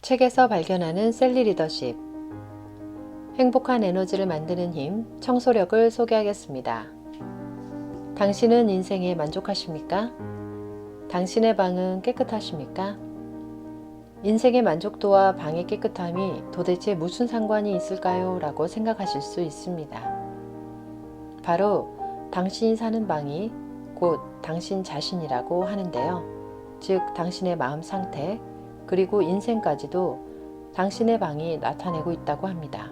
책에서 발견하는 셀리 리더십. 행복한 에너지를 만드는 힘, 청소력을 소개하겠습니다. 당신은 인생에 만족하십니까? 당신의 방은 깨끗하십니까? 인생의 만족도와 방의 깨끗함이 도대체 무슨 상관이 있을까요? 라고 생각하실 수 있습니다. 바로 당신이 사는 방이 곧 당신 자신이라고 하는데요. 즉, 당신의 마음 상태, 그리고 인생까지도 당신의 방이 나타내고 있다고 합니다.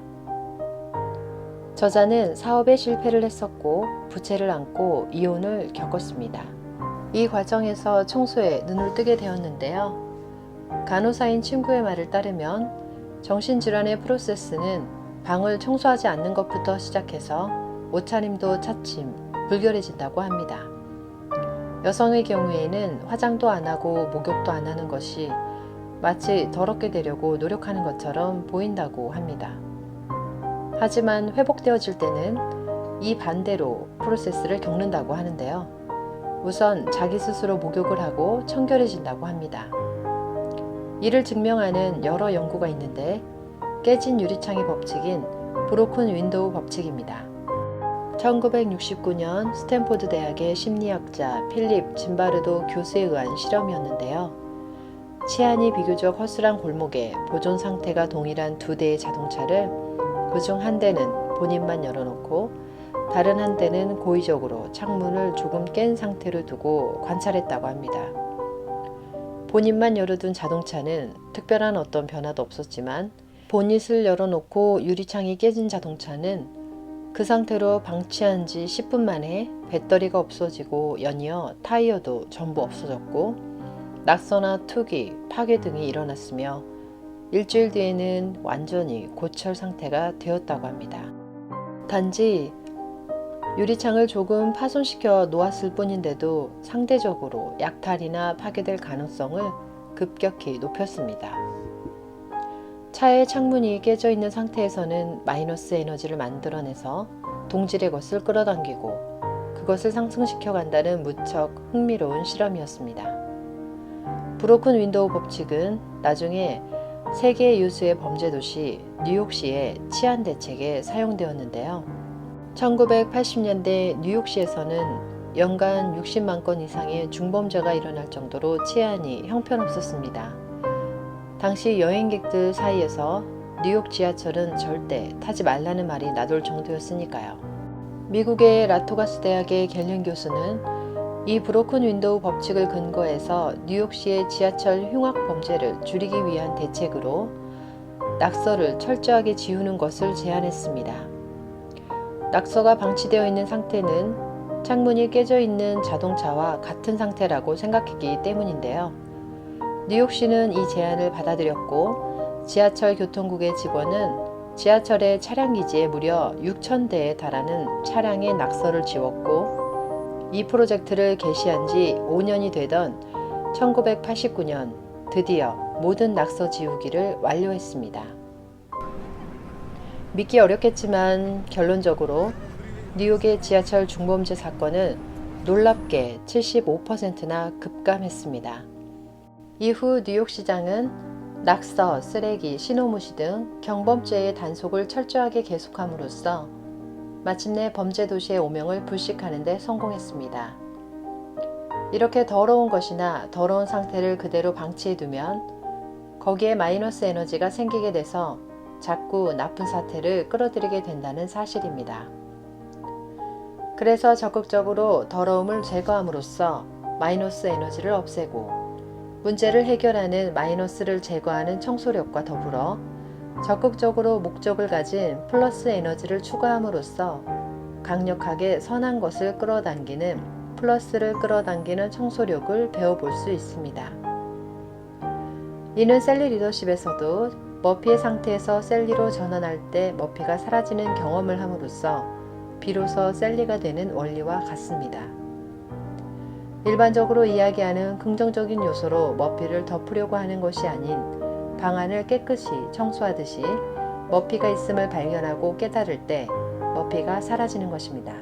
저자는 사업에 실패를 했었고 부채를 안고 이혼을 겪었습니다. 이 과정에서 청소에 눈을 뜨게 되었는데요. 간호사인 친구의 말을 따르면 정신질환의 프로세스는 방을 청소하지 않는 것부터 시작해서 옷차림도 차츰 불결해진다고 합니다. 여성의 경우에는 화장도 안 하고 목욕도 안 하는 것이 마치 더럽게 되려고 노력하는 것처럼 보인다고 합니다. 하지만 회복되어질 때는 이 반대로 프로세스를 겪는다고 하는데요. 우선 자기 스스로 목욕을 하고 청결해진다고 합니다. 이를 증명하는 여러 연구가 있는데 깨진 유리창의 법칙인 브로큰 윈도우 법칙입니다. 1969년 스탠포드 대학의 심리학자 필립 짐바르도 교수에 의한 실험이었는데요. 치안이 비교적 허술한 골목에 보존 상태가 동일한 두 대의 자동차를 그중 한 대는 본인만 열어놓고 다른 한 대는 고의적으로 창문을 조금 깬 상태로 두고 관찰했다고 합니다. 본인만 열어둔 자동차는 특별한 어떤 변화도 없었지만 보닛을 열어놓고 유리창이 깨진 자동차는 그 상태로 방치한 지 10분 만에 배터리가 없어지고 연이어 타이어도 전부 없어졌고 낙서나 투기, 파괴 등이 일어났으며 일주일 뒤에는 완전히 고철 상태가 되었다고 합니다. 단지 유리창을 조금 파손시켜 놓았을 뿐인데도 상대적으로 약탈이나 파괴될 가능성을 급격히 높였습니다. 차의 창문이 깨져 있는 상태에서는 마이너스 에너지를 만들어내서 동질의 것을 끌어당기고 그것을 상승시켜 간다는 무척 흥미로운 실험이었습니다. 브로큰 윈도우 법칙은 나중에 세계 유수의 범죄 도시 뉴욕시의 치안 대책에 사용되었는데요. 1980년대 뉴욕시에서는 연간 60만 건 이상의 중범죄가 일어날 정도로 치안이 형편없었습니다. 당시 여행객들 사이에서 뉴욕 지하철은 절대 타지 말라는 말이 나돌 정도였으니까요. 미국의 라토가스 대학의 갤린 교수는 이 브로큰 윈도우 법칙을 근거해서 뉴욕시의 지하철 흉악 범죄를 줄이기 위한 대책으로 낙서를 철저하게 지우는 것을 제안했습니다. 낙서가 방치되어 있는 상태는 창문이 깨져 있는 자동차와 같은 상태라고 생각했기 때문인데요. 뉴욕시는 이 제안을 받아들였고 지하철 교통국의 직원은 지하철의 차량기지에 무려 6,000대에 달하는 차량의 낙서를 지웠고 이 프로젝트를 개시한 지 5년이 되던 1989년 드디어 모든 낙서 지우기를 완료했습니다. 믿기 어렵겠지만 결론적으로 뉴욕의 지하철 중범죄 사건은 놀랍게 75%나 급감했습니다. 이후 뉴욕시장은 낙서, 쓰레기, 신호무시 등 경범죄의 단속을 철저하게 계속함으로써 마침내 범죄 도시의 오명을 불식하는 데 성공했습니다. 이렇게 더러운 것이나 더러운 상태를 그대로 방치해두면 거기에 마이너스 에너지가 생기게 돼서 자꾸 나쁜 사태를 끌어들이게 된다는 사실입니다. 그래서 적극적으로 더러움을 제거함으로써 마이너스 에너지를 없애고 문제를 해결하는 마이너스를 제거하는 청소력과 더불어 적극적으로 목적을 가진 플러스 에너지를 추가함으로써 강력하게 선한 것을 끌어당기는 플러스를 끌어당기는 청소력을 배워볼 수 있습니다. 이는 셀리 리더십에서도 머피의 상태에서 셀리로 전환할 때 머피가 사라지는 경험을 함으로써 비로소 셀리가 되는 원리와 같습니다. 일반적으로 이야기하는 긍정적인 요소로 머피를 덮으려고 하는 것이 아닌 방안을 깨끗이 청소하듯이 머피가 있음을 발견하고 깨달을 때 머피가 사라지는 것입니다.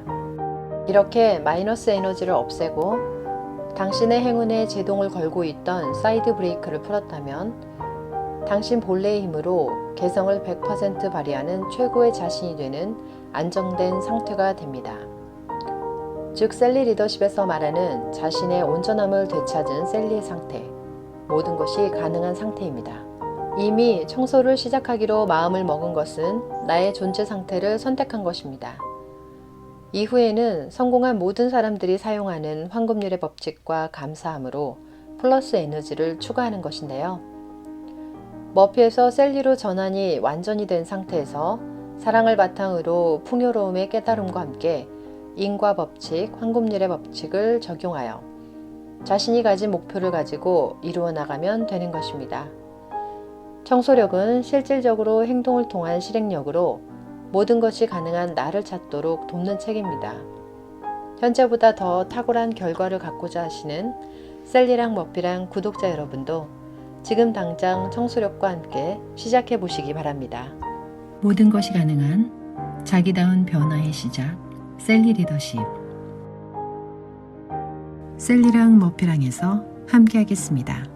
이렇게 마이너스 에너지를 없애고 당신의 행운에 제동을 걸고 있던 사이드 브레이크를 풀었다면 당신 본래의 힘으로 개성을 100% 발휘하는 최고의 자신이 되는 안정된 상태가 됩니다. 즉 셀리 리더십에서 말하는 자신의 온전함을 되찾은 셀리의 상태, 모든 것이 가능한 상태입니다. 이미 청소를 시작하기로 마음을 먹은 것은 나의 존재 상태를 선택한 것입니다. 이후에는 성공한 모든 사람들이 사용하는 황금률의 법칙과 감사함으로 플러스 에너지를 추가하는 것인데요. 머피에서 셀리로 전환이 완전히 된 상태에서 사랑을 바탕으로 풍요로움의 깨달음과 함께 인과 법칙, 황금률의 법칙을 적용하여 자신이 가진 목표를 가지고 이루어 나가면 되는 것입니다. 청소력은 실질적으로 행동을 통한 실행력으로 모든 것이 가능한 나를 찾도록 돕는 책입니다. 현재보다 더 탁월한 결과를 갖고자 하시는 셀리랑 머피랑 구독자 여러분도 지금 당장 청소력과 함께 시작해 보시기 바랍니다. 모든 것이 가능한 자기다운 변화의 시작, 셀리 리더십. 셀리랑 머피랑에서 함께 하겠습니다.